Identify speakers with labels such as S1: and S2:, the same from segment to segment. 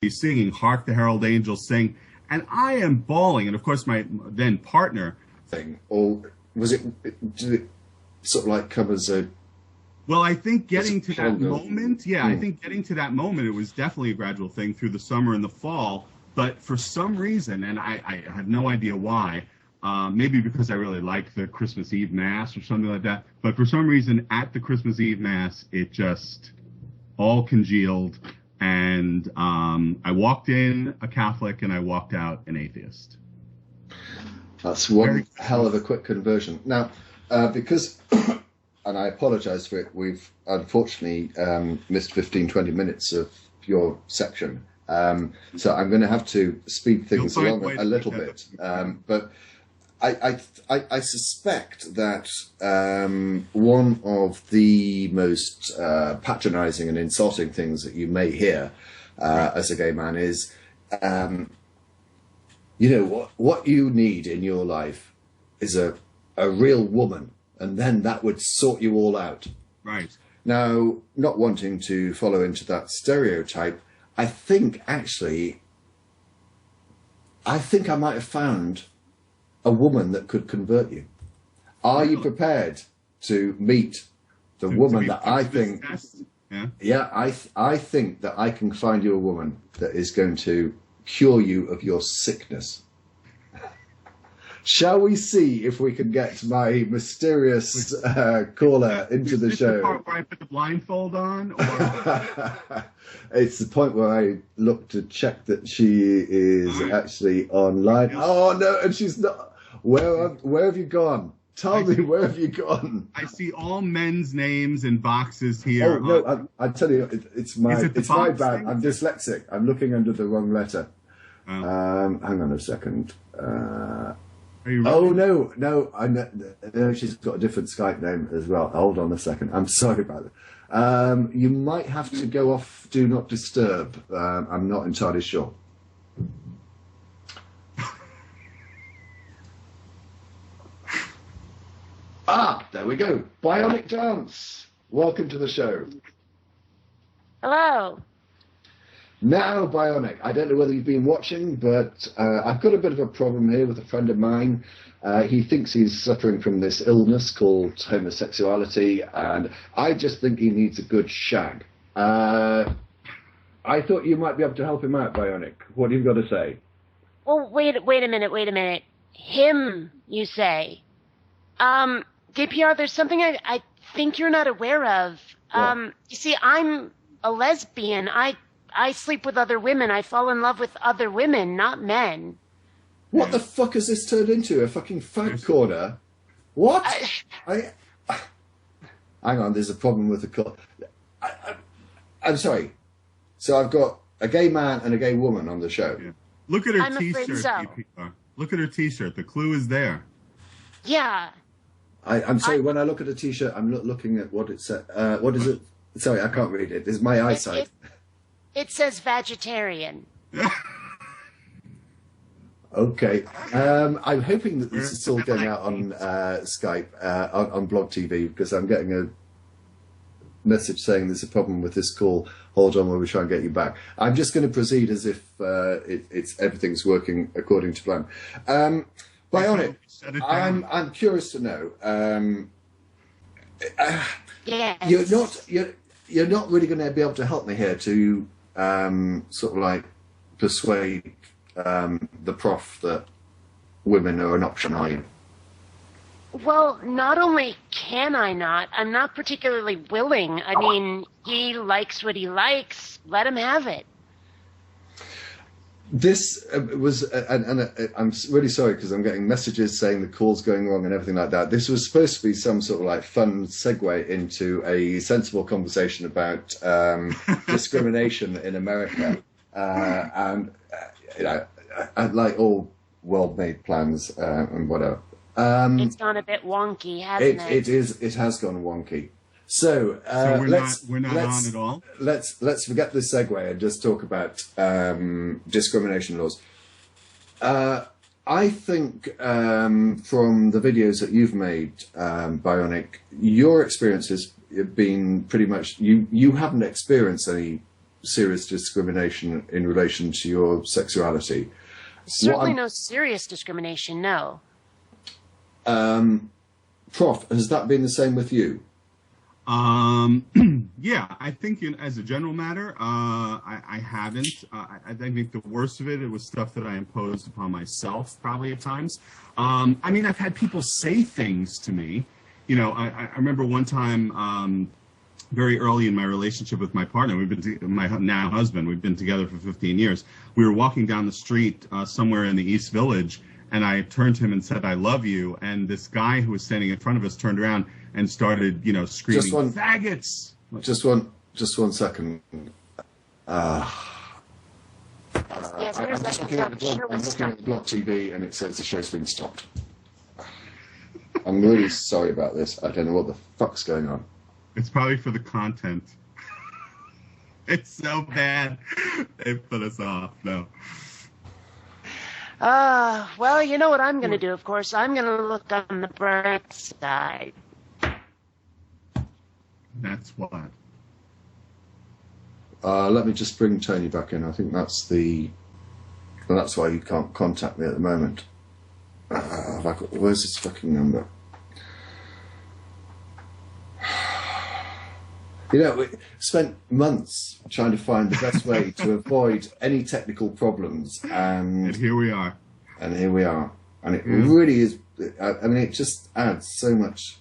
S1: singing "Hark the Herald Angels Sing," and I am bawling. And of course, my then partner
S2: thing, or was it? Did it sort of like come as a?
S1: Well, I think getting to that moment, I think getting to that moment, it was definitely a gradual thing through the summer and the fall. But for some reason, and I have no idea why, maybe because I really like the Christmas Eve Mass or something like that. But for some reason, at the Christmas Eve Mass, it just all congealed. And I walked in a Catholic and I walked out an atheist.
S2: That's one hell of a quick conversion. Now, because... and I apologize for it, we've unfortunately missed 15, 20 minutes of your section. So I'm going to have to speed things along a little bit. But I suspect that one of the most patronizing and insulting things that you may hear as a gay man is, you know, what you need in your life is a real woman. And then that would sort you all out.
S1: Right.
S2: Now, not wanting to follow into that stereotype, I think actually, I might have found a woman that could convert you. Are you prepared to meet the woman that I think? I think that I can find you a woman that is going to cure you of your sickness. Shall we see if we can get my mysterious caller into the show?
S1: The part where I put the blindfold on? Or...
S2: It's the point where I look to check that she is actually online. Oh, no, and she's not. Where have you gone? Tell me, where have you gone?
S1: I see all men's names in boxes here.
S2: Oh, no, I tell you, it's my bad. I'm dyslexic. I'm looking under the wrong letter. Hang on a second. Oh no! No, she's got a different Skype name as well. Hold on a second. I'm sorry about that. You might have to go off Do Not Disturb. I'm not entirely sure. There we go. Bionicdance. Welcome to the show.
S3: Hello.
S2: Now, Bionic, I don't know whether you've been watching, but I've got a bit of a problem here with a friend of mine. He thinks he's suffering from this illness called homosexuality, and I just think he needs a good shag. I thought you might be able to help him out, Bionic. What have you got to say?
S3: Well, wait a minute. Him, you say. DPR, there's something I think you're not aware of. You see, I'm a lesbian. I sleep with other women. I fall in love with other women, not men.
S2: What the fuck has this turned into? A fucking fag corner? What? Hang on, there's a problem with the call. I'm sorry. So I've got a gay man and a gay woman on the show.
S1: Yeah. Look at her
S3: I'm
S1: T-shirt.
S3: afraid so.
S1: DPR. Look at her T-shirt. The clue is there.
S3: Yeah.
S2: I'm sorry, when I look at a T-shirt, I'm looking at what it says. What is it? Sorry, I can't read it. It's my eyesight.
S3: It says vegetarian.
S2: Okay. I'm hoping that this is still going out on Skype, on Blog TV, because I'm getting a message saying there's a problem with this call. Hold on while we try and get you back. I'm just going to proceed as if everything's working according to plan. Bionic, I'm curious to know.
S3: Yes.
S2: You're not really going to be able to help me here to sort of like persuade the prof that women are an option, are you?
S3: Well, not only can I not, I'm not particularly willing. I mean, he likes what he likes. Let him have it.
S2: This was, and I'm really sorry because I'm getting messages saying the call's going wrong and everything like that. This was supposed to be some sort of like fun segue into a sensible conversation about discrimination in America. And, you know, like all well-made plans and whatever.
S3: It's gone a bit wonky, hasn't it?
S2: It has gone wonky. So,
S1: we're not on at all.
S2: Let's forget the segue and just talk about discrimination laws. I think from the videos that you've made, Bionic, your experience has been pretty much you haven't experienced any serious discrimination in relation to your sexuality.
S3: Certainly no serious discrimination, no.
S2: Prof, has that been the same with you?
S1: Yeah, I think as a general matter, I haven't. I think the worst of it was stuff that I imposed upon myself, probably at times. I mean, I've had people say things to me. You know, I remember one time, very early in my relationship with my partner, my now husband, we've been together for 15 years. We were walking down the street somewhere in the East Village, and I turned to him and said, "I love you." And this guy who was standing in front of us turned around and started, you know, screaming, "Faggots!"
S2: Just one second.
S3: Yes,
S2: I'm looking at the blog TV, and it says the show's been stopped. I'm really sorry about this. I don't know what the fuck's going on.
S1: It's probably for the content. It's so bad. They put us off. No.
S3: Well, you know what I'm going to do, of course. I'm going to look on the bright side.
S1: That's what?
S2: Let me just bring Tony back in. I think that's why you can't contact me at the moment. Where's his fucking number? You know, we spent months trying to find the best way to avoid any technical problems, and
S1: here we are.
S2: And it really is. I mean, it just adds so much.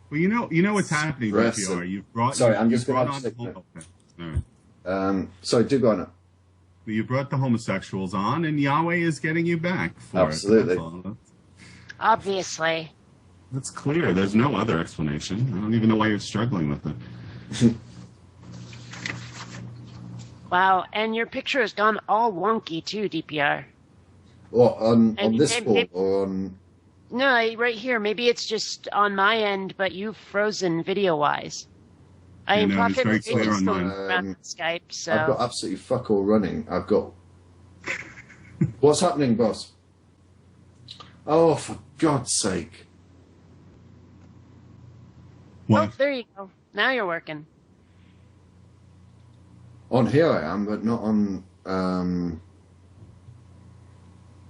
S1: Well, you know what's happening, DPR. You've brought.
S2: Sorry, I'm
S1: you
S2: just going to have
S1: okay. All right.
S2: Sorry, do go on.
S1: You brought the homosexuals on, and Yahweh is getting you back for
S2: Absolutely.
S1: it.
S3: Obviously.
S1: That's clear. There's no other explanation. I don't even know why you're struggling with it.
S3: Wow, and your picture has gone all wonky too, DPR.
S2: What, on this board or on...
S3: No, right here. Maybe it's just on my end, but you've frozen video-wise. I am Profmth and Bionicdance Skype, so...
S2: I've got absolutely fuck all running. I've got... What's happening, boss? Oh, for God's sake.
S1: What?
S3: Oh, there you go. Now you're working.
S2: On here I am, but not on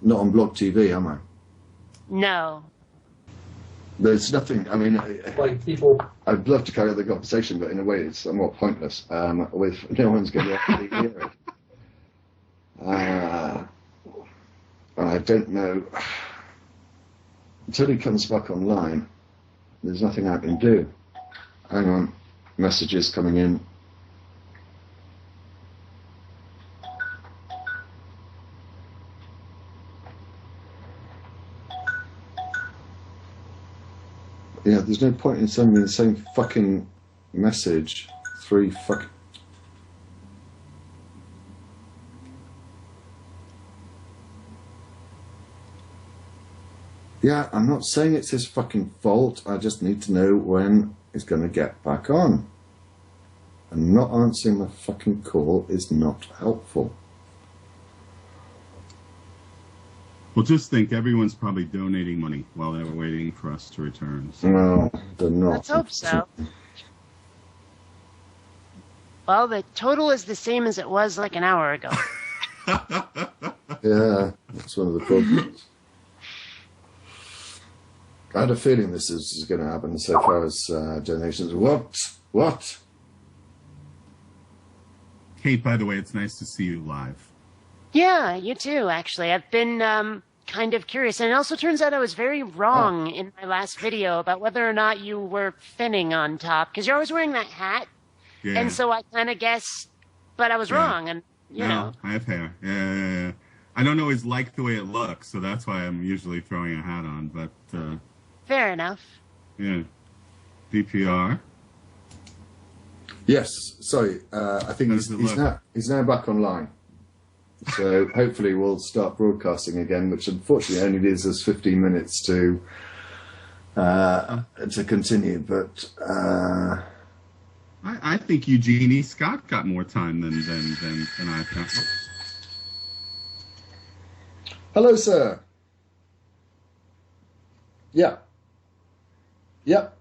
S2: Blog TV, am I?
S3: No.
S2: There's nothing. I mean, I'd love to carry on the conversation, but in a way, it's somewhat pointless. With no one's going to actually hear it. I don't know. Until he comes back online, there's nothing I can do. Hang on. Messages coming in. Yeah, there's no point in sending me the same fucking message. Yeah, I'm not saying it's his fucking fault. I just need to know when he's going to get back on. And not answering my fucking call is not helpful.
S1: Well, just think, everyone's probably donating money while they were waiting for us to return. So.
S2: No, they're not.
S3: Let's hope so. Well, the total is the same as it was like an hour ago.
S2: Yeah, that's one of the problems. I had a feeling this is going to happen so far as donations. What?
S1: Kate, by the way, it's nice to see you live.
S3: Yeah, you too, actually. I've been kind of curious. And it also turns out I was very wrong in my last video about whether or not you were finning on top. Because you're always wearing that hat.
S1: Yeah.
S3: And so I kind of guessed, but I was wrong. And, you know.
S1: I have hair. Yeah. I don't always like the way it looks, so that's why I'm usually throwing a hat on. But
S3: fair enough.
S1: Yeah. DPR.
S2: Yes, sorry. I think he's now back online. So hopefully we'll start broadcasting again, which unfortunately only leaves us 15 minutes to continue. But
S1: I think Eugenie Scott got more time than I've got.
S2: Hello, sir. Yeah. Yep.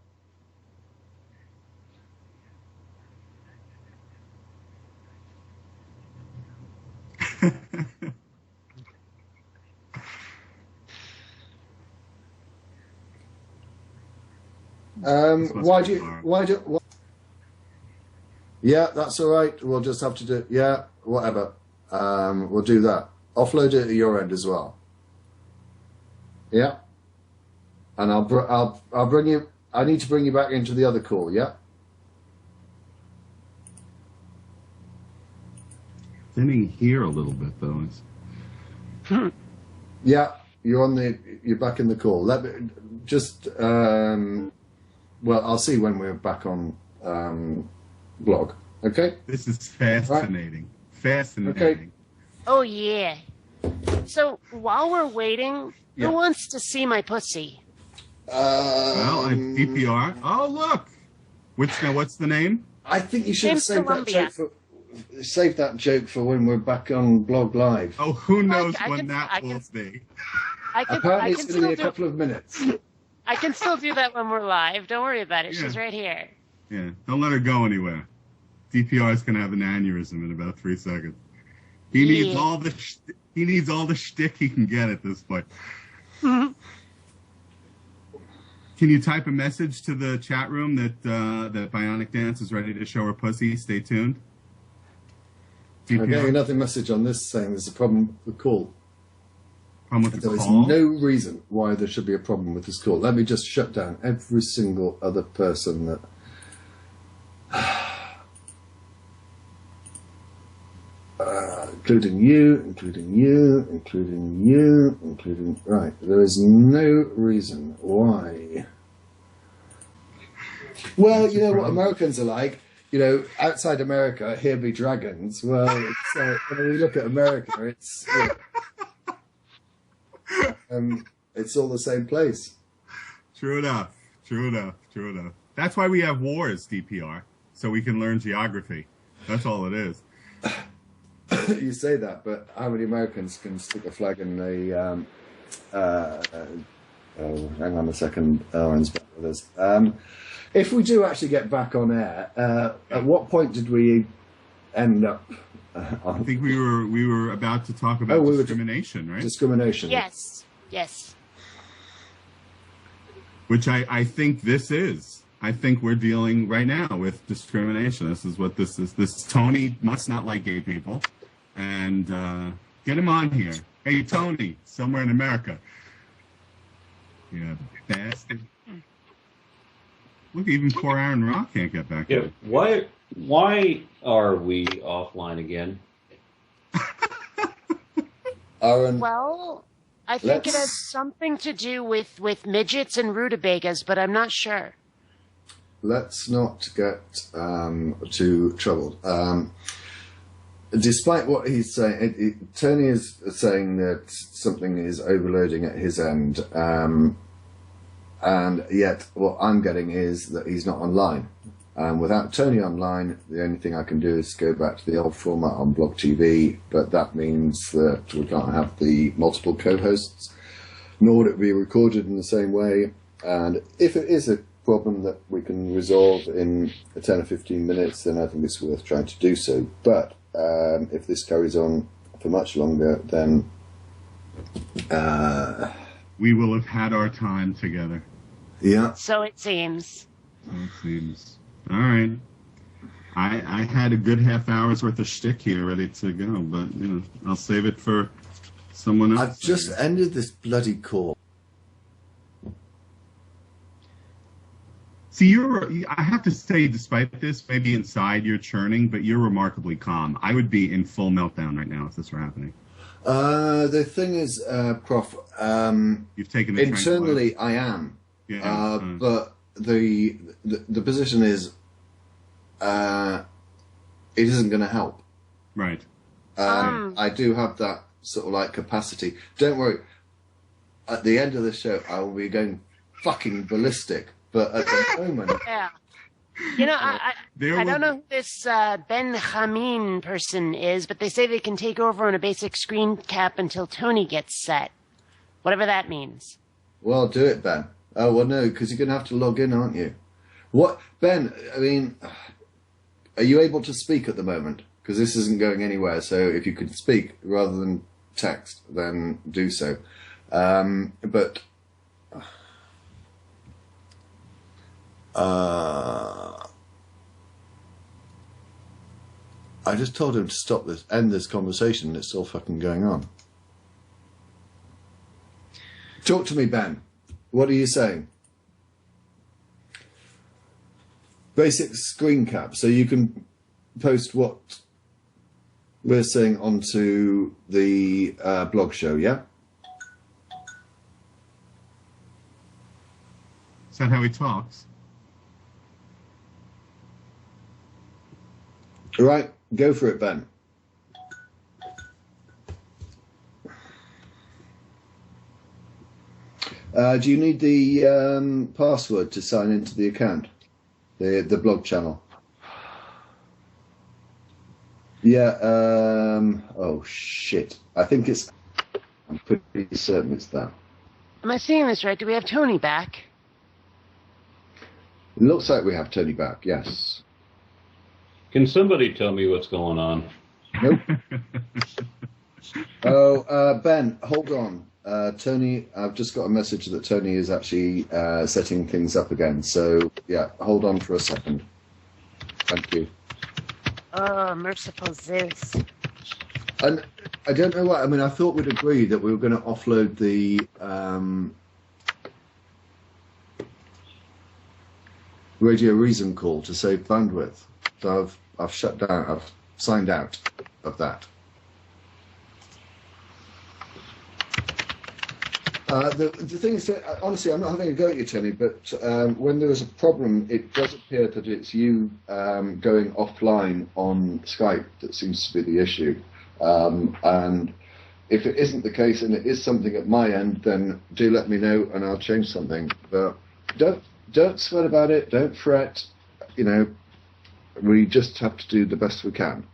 S2: Yeah, that's all right. We'll just have to do. Yeah, whatever. We'll do that. Offload it at your end as well. Yeah. And I'll bring you. I need to bring you back into the other call. Yeah.
S1: Thinning here a little bit though.
S2: Yeah, you're back in the call. Let me just. Well, I'll see when we're back on blog. Okay.
S1: This is fascinating. Right. Fascinating.
S2: Okay.
S3: Oh yeah. So while we're waiting, who wants to see my pussy?
S1: Well, I'm DPR. Oh look. What's the name?
S2: I think you should have saved that joke for when we're back on blog live.
S1: Oh, who knows when that will be?
S2: Apparently, it's going to be a couple of minutes.
S3: I can still do that when we're live. Don't worry about it. Yeah. She's right here.
S1: Yeah, don't let her go anywhere. DPR is going to have an aneurysm in about 3 seconds. He needs all the shtick he can get at this point.
S3: Mm-hmm.
S1: Can you type a message to the chat room that Bionicdance is ready to show her pussy? Stay tuned.
S2: DPR? I'm getting another message on this saying there's a problem with the call.
S1: Problem with the
S2: There is
S1: call?
S2: no reason why there should be a problem with this call. Let me just shut down every single other person that... including you. Right, there is no reason why. Well, you know what Americans are like. You know, outside America, here be dragons. Well, when we look at America, it's it's all the same place.
S1: True enough. That's why we have wars, DPR, so we can learn geography. That's all it is.
S2: You say that, but how many Americans can stick a flag in the... hang on a second. Owen's back with us. If we do actually get back on air, at what point did we end up?
S1: I think we were about to talk about discrimination, right?
S2: Discrimination.
S3: Yes.
S1: Which I think this is. I think we're dealing right now with discrimination. This is what this is. This Tony must not like gay people. And get him on here. Hey, Tony, somewhere in America. Yeah, bastard. Look, even poor Aaron Rock can't get back.
S4: Yeah, why are we offline again?
S2: Aaron,
S3: well, I think it has something to do with midgets and rutabagas, but I'm not sure.
S2: Let's not get too troubled. Despite what he's saying, Tony is saying that something is overloading at his end, and yet what I'm getting is that he's not online. Without Tony online, the only thing I can do is go back to the old format on Blog TV, but that means that we can't have the multiple co-hosts, nor would it be recorded in the same way. And if it is a problem that we can resolve in 10 or 15 minutes, then I think it's worth trying to do so. But if this carries on for much longer, then
S1: we will have had our time together.
S2: Yeah.
S3: So it seems.
S1: All right. I had a good half hour's worth of shtick here ready to go, but I'll save it for someone else.
S2: I've just ended this bloody call.
S1: See, I have to say, despite this, maybe inside you're churning, but you're remarkably calm. I would be in full meltdown right now if this were happening.
S2: The thing is, Prof,
S1: you've taken
S2: internally I am, but the position is it isn't going to help.
S1: Right.
S2: I do have that sort of like capacity. Don't worry. At the end of the show, I will be going fucking ballistic. But at the moment...
S3: Yeah. I don't know who this Benjamin person is, but they say they can take over on a basic screen cap until Tony gets set. Whatever that means.
S2: Well, do it, Ben. Oh, well, no, because you're going to have to log in, aren't you? What? Ben, I mean, are you able to speak at the moment? Because this isn't going anywhere, so if you could speak rather than text, then do so. But... I just told him to end this conversation, and it's still fucking going on. Talk to me, Ben. What are you saying? Basic screen cap, so you can post what we're saying onto the blog show, yeah?
S1: Is that how he talks?
S2: All right, go for it, Ben. Do you need the password to sign into the account, the blog channel? Yeah. Oh shit! I think it's. I'm pretty certain it's that.
S3: Am I seeing this right? Do we have Tony back?
S2: It looks like we have Tony back. Yes.
S4: Can somebody tell me what's going on?
S2: Nope. Oh, Ben, hold on. Tony, I've just got a message that Tony is actually setting things up again. So, yeah, hold on for a second. Thank you.
S3: Oh, merciful Zeus.
S2: And I don't know what, I mean, I thought we'd agreed that we were going to offload the Radio Reason call to save bandwidth. So I've shut down, I've signed out of that. The thing is that, honestly, I'm not having a go at you, Tony, but when there is a problem, it does appear that it's you going offline on Skype that seems to be the issue. And if it isn't the case and it is something at my end, then do let me know and I'll change something. But don't sweat about it, don't fret. You know, we just have to do the best we can.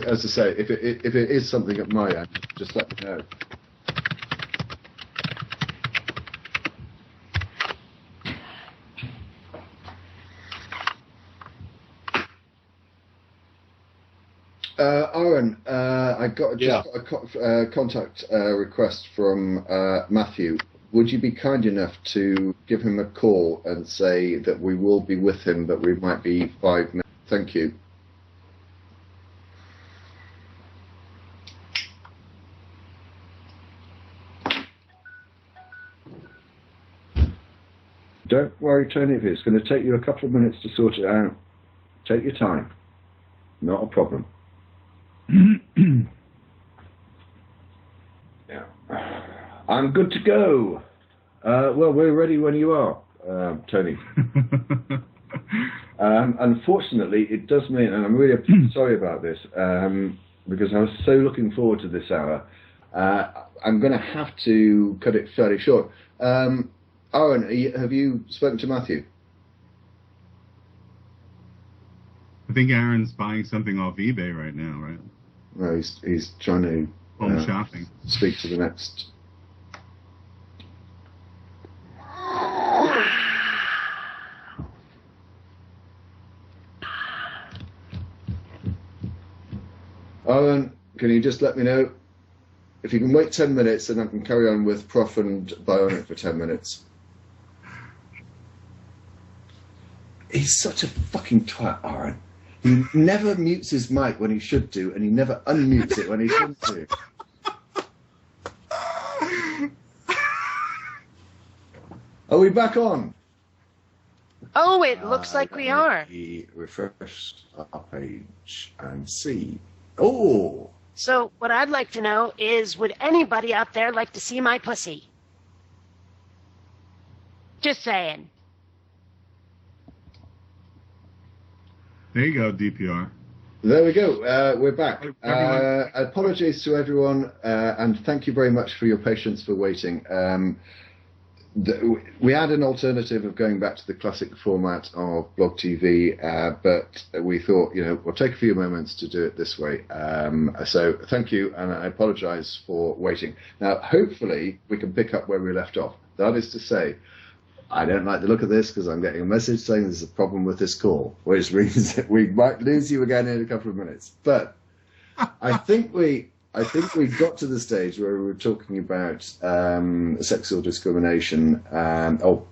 S2: As I say, if it is something at my end, just let me know. Aaron, I got a contact request from Matthew. Would you be kind enough to give him a call and say that we will be with him, but we might be 5 minutes? Thank you. Don't worry, Tony, if it's going to take you a couple of minutes to sort it out, take your time. Not a problem. Yeah. I'm good to go. Well, we're ready when you are, Tony. Unfortunately, it does mean, and I'm really sorry about this, because I was so looking forward to this hour, I'm going to have to cut it fairly short. Aaron, have you spoken to Matthew?
S1: I think Aaron's buying something off eBay right now, right?
S2: No, he's trying to
S1: home shopping.
S2: Speak to the next. Aaron, can you just let me know if you can wait 10 minutes, and I can carry on with Prof and Bionic for 10 minutes. He's such a fucking twat, Aaron. He never mutes his mic when he should do, and he never unmutes it when he shouldn't do. Are we back on?
S3: Oh, it looks like we are.
S2: Refresh our page and see. Oh!
S3: So what I'd like to know is, would anybody out there like to see my pussy? Just saying.
S1: There you go, DPR.
S2: There we go. We're back. Apologies to everyone, and thank you very much for your patience for waiting. We had an alternative of going back to the classic format of Blog TV, but we thought, we'll take a few moments to do it this way. So thank you, and I apologise for waiting. Now, hopefully, we can pick up where we left off. That is to say, I don't like the look of this because I'm getting a message saying there's a problem with this call, which means that we might lose you again in a couple of minutes. But I think we I think we got to the stage where we were talking about sexual discrimination, or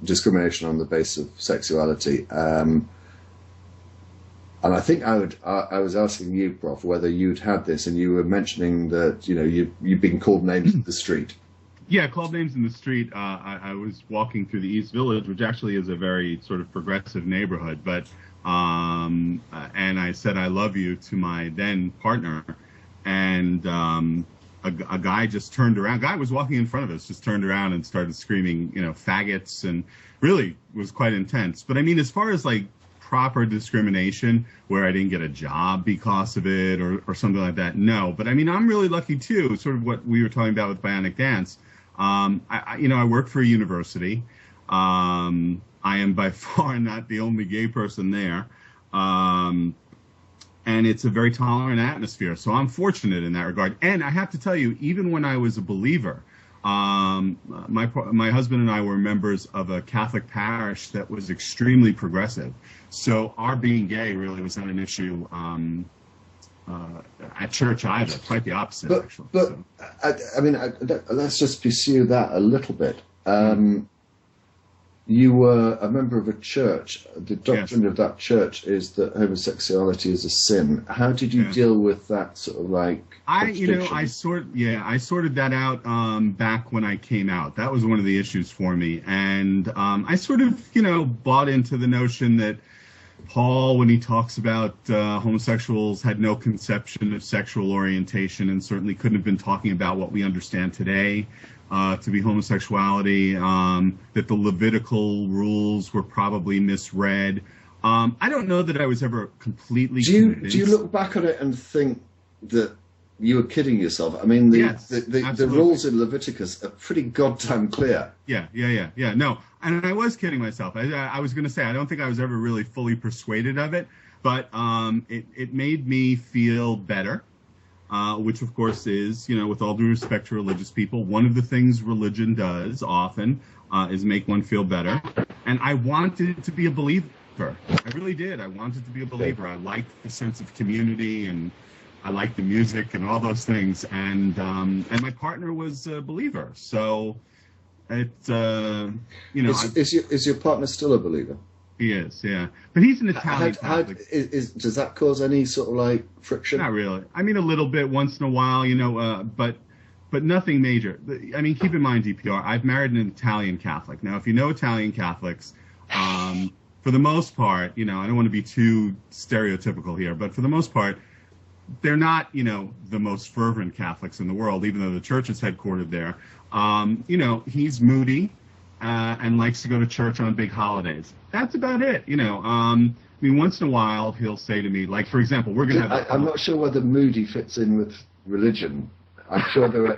S2: discrimination on the basis of sexuality. And I think I was asking you, Prof, whether you'd had this, and you were mentioning that you've been called names in the street.
S1: Yeah, called names in the street. I was walking through the East Village, which actually is a very sort of progressive neighborhood, but and I said I love you to my then partner, and a guy just turned around. A guy was walking in front of us, just turned around and started screaming, faggots, and really was quite intense. But I mean, as far as like proper discrimination where I didn't get a job because of it or something like that, no. But I mean, I'm really lucky too, sort of what we were talking about with Bionic Dance. I work for a university. I am by far not the only gay person there. And it's a very tolerant atmosphere. So I'm fortunate in that regard. And I have to tell you, even when I was a believer, my husband and I were members of a Catholic parish that was extremely progressive. So our being gay really was not an issue at church either. Quite the opposite, actually.
S2: But let's just pursue that a little bit. You were a member of a church. The doctrine of that church is that homosexuality is a sin. How did you deal with that sort of like? I sorted that out back when I came out. That was one of the issues for me, and I sort of bought into the notion that Paul, when he talks about homosexuals, had no conception of sexual orientation, and certainly couldn't have been talking about what we understand today to be homosexuality, that the Levitical rules were probably misread. I don't know that I was ever completely convinced. Do you look back on it and think that you were kidding yourself? I mean, the rules in Leviticus are pretty goddamn clear.
S1: Yeah. No, and I was kidding myself. I was going to say, I don't think I was ever really fully persuaded of it, but it made me feel better. Which, of course, is, with all due respect to religious people, one of the things religion does often is make one feel better. And I wanted to be a believer. I really did. I wanted to be a believer. I liked the sense of community, and I liked the music and all those things. And my partner was a believer. So it's,
S2: Is your partner still a believer?
S1: He is, yeah. But he's an Italian Catholic.
S2: Does that cause any sort of like friction?
S1: Not really. I mean, a little bit once in a while, but nothing major. I mean, keep in mind, DPR, I've married an Italian Catholic. Now, if you know Italian Catholics, for the most part, I don't want to be too stereotypical here, but for the most part, they're not, the most fervent Catholics in the world, even though the church is headquartered there. He's moody and likes to go to church on big holidays. That's about it, I mean, once in a while, he'll say to me, like, for example, we're going to have...
S2: I'm not sure whether moody fits in with religion. I'm sure there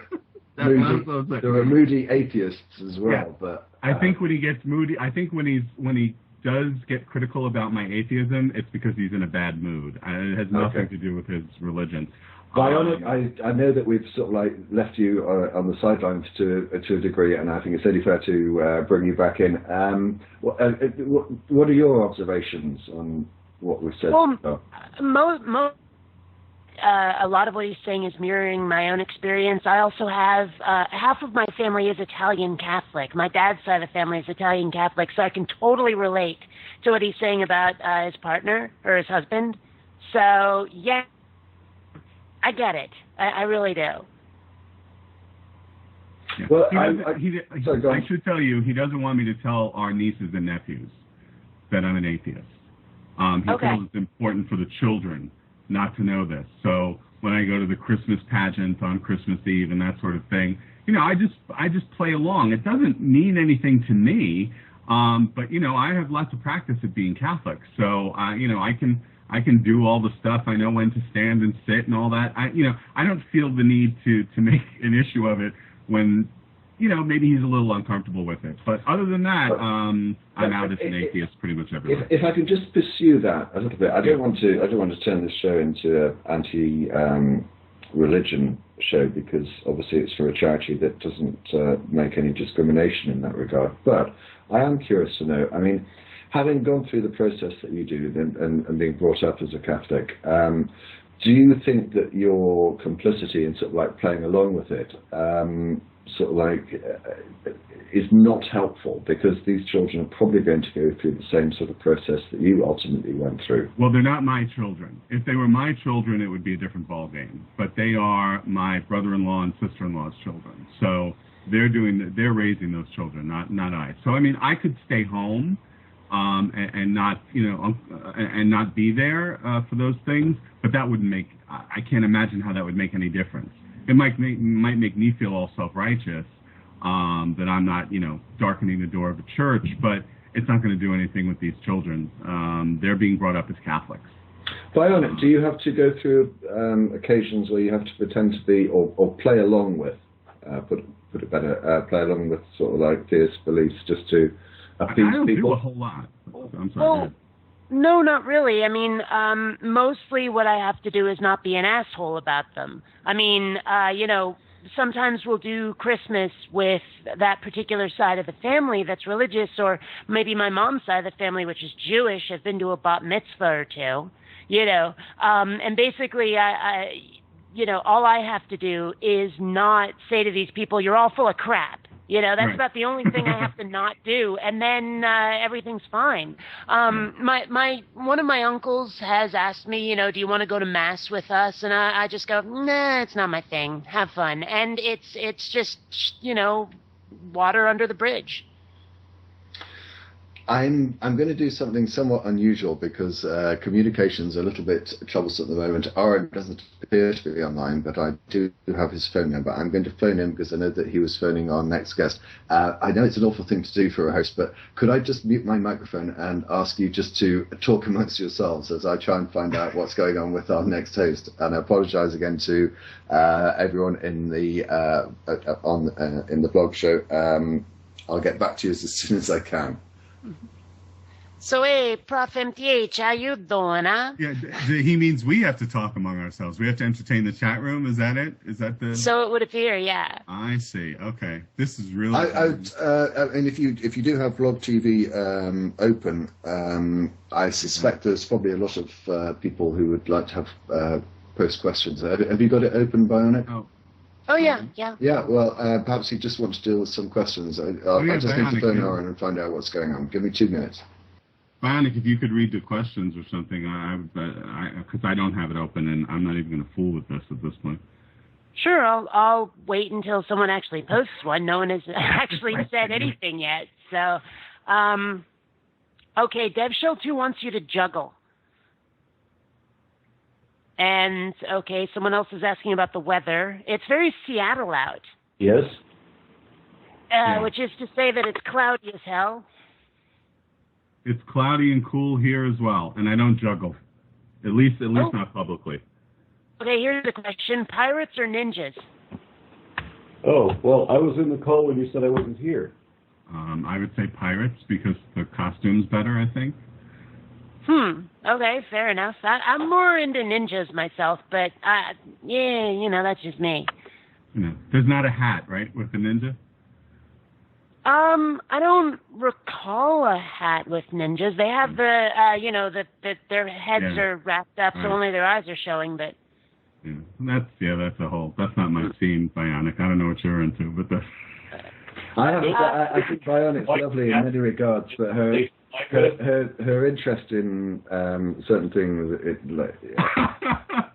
S2: are moody atheists as well, yeah. But...
S1: I think when he gets moody, I think when he does get critical about my atheism, it's because he's in a bad mood. It has nothing to do with his religion.
S2: Bionic, I know that we've sort of like left you on the sidelines to a degree, and I think it's only fair to bring you back in. What are your observations on what we've said?
S3: Well, a lot of what he's saying is mirroring my own experience. I also have half of my family is Italian Catholic. My dad's side of the family is Italian Catholic, so I can totally relate to what he's saying about his partner or his husband. So, yeah. I get it. I really do.
S1: Yeah. Well, I should tell you, he doesn't want me to tell our nieces and nephews that I'm an atheist. He feels it's important for the children not to know this. So when I go to the Christmas pageant on Christmas Eve and that sort of thing, I just play along. It doesn't mean anything to me, but I have lots of practice at being Catholic, so I can do all the stuff. I know when to stand and sit and all that. I don't feel the need to make an issue of it when, maybe he's a little uncomfortable with it. But other than that, I'm out as an atheist pretty much everywhere.
S2: If I can just pursue that a little bit, I don't want to turn this show into an anti-religion show, because obviously it's for a charity that doesn't make any discrimination in that regard. But I am curious to know, I mean, having gone through the process that you do and being brought up as a Catholic, do you think that your complicity in sort of like playing along with it, sort of like, is not helpful, because these children are probably going to go through the same sort of process that you ultimately went through?
S1: Well, they're not my children. If they were my children, it would be a different ballgame. But they are my brother-in-law and sister-in-law's children. So they're raising those children, not I. So I mean, I could stay home and not, and not be there for those things, but that wouldn't make. I can't imagine how that would make any difference. It might make me feel all self-righteous that I'm not, darkening the door of a church, but it's not going to do anything with these children. They're being brought up as Catholics.
S2: Bionic, do you have to go through occasions where you have to pretend to be or play along with, put it better, play along with sort of like theist beliefs just to appease people?
S1: I don't do a whole lot. I'm sorry.
S3: Well, no, not really. I mean, mostly what I have to do is not be an asshole about them. I mean, sometimes we'll do Christmas with that particular side of the family that's religious, or maybe my mom's side of the family, which is Jewish. I've been to a bat mitzvah or two, and basically all I have to do is not say to these people, "You're all full of crap." That's right. About the only thing I have to not do, and then everything's fine. One of my uncles has asked me, do you want to go to mass with us? And I just go, nah, it's not my thing. Have fun, and it's just water under the bridge.
S2: I'm going to do something somewhat unusual, because communication's a little bit troublesome at the moment. Aaron doesn't appear to be online, but I do have his phone number. I'm going to phone him because I know that he was phoning our next guest. I know it's an awful thing to do for a host, but could I just mute my microphone and ask you just to talk amongst yourselves as I try and find out what's going on with our next host? And I apologise again to everyone in the in the blog show. I'll get back to you as soon as I can.
S3: So, hey, Profmth, how you doing, huh?
S1: Yeah, he means we have to talk among ourselves. We have to entertain the chat room. Is that it? Is that the?
S3: So it would appear, yeah.
S1: I see. Okay, this is really.
S2: And if you do have Blog TV open, I suspect there's probably a lot of people who would like to have post questions. Have you got it open, Bionic?
S3: Oh, yeah.
S2: Yeah, well, perhaps you just want to deal with some questions. I just need to phone Aaron and find out what's going on. Give me 2 minutes.
S1: Bionic, if you could read the questions or something, because I don't have it open, and I'm not even going to fool with this at this point.
S3: Sure, I'll wait until someone actually posts one. No one has actually said anything yet. So, okay, DevShell2 wants you to juggle. And, okay, someone else is asking about the weather. It's very Seattle out.
S4: Yes.
S3: Which is to say that it's cloudy as hell.
S1: It's cloudy and cool here as well, and I don't juggle. At least not publicly.
S3: Okay, here's the question. Pirates or ninjas?
S4: Oh, well, I was in the call when you said I wasn't here.
S1: I would say pirates, because the costume's better, I think.
S3: Okay, fair enough. I'm more into ninjas myself, but that's just me.
S1: There's not a hat, right, with the ninja?
S3: I don't recall a hat with ninjas. They have their heads are wrapped up, so only their eyes are showing. But
S1: that's not my scene, Bionic. I don't know what you're into, but that's.
S2: I think Bionic's lovely in many regards, but her interest in certain things.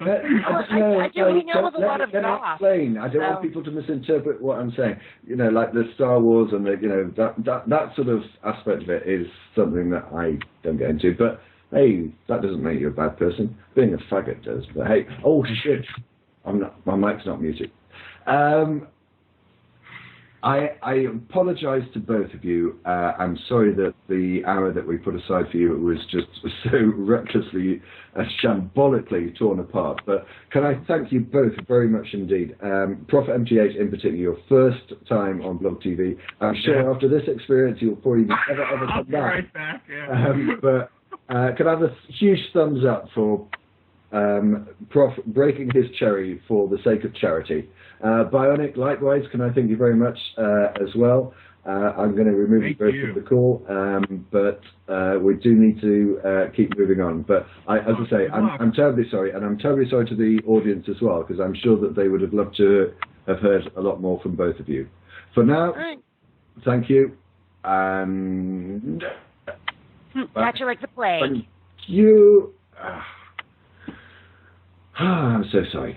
S3: I do hang out with a lot of goth.
S2: Explain. I don't want people to misinterpret what I'm saying. Like the Star Wars and that sort of aspect of it is something that I don't get into. But hey, that doesn't make you a bad person. Being a faggot does. But hey, oh shit, my mic's not muted. I apologise to both of you. I'm sorry that the hour that we put aside for you was just so recklessly, shambolically torn apart. But can I thank you both very much indeed. Profmth in particular, your first time on Blog TV. I'm sure after this experience you'll probably never ever come back.
S1: Right back, yeah.
S2: But can I have a huge thumbs up for Prof breaking his cherry for the sake of charity. Bionic, likewise, can I thank you very much as well.
S5: I'm going to remove you both from the call, but we do need to keep moving on. But as I say, I'm terribly sorry, and I'm terribly sorry to the audience as well, because I'm sure that they would have loved to have heard a lot more from both of you. For now, thank you, and
S3: catch you like the plague.
S5: Thank you. I'm so sorry.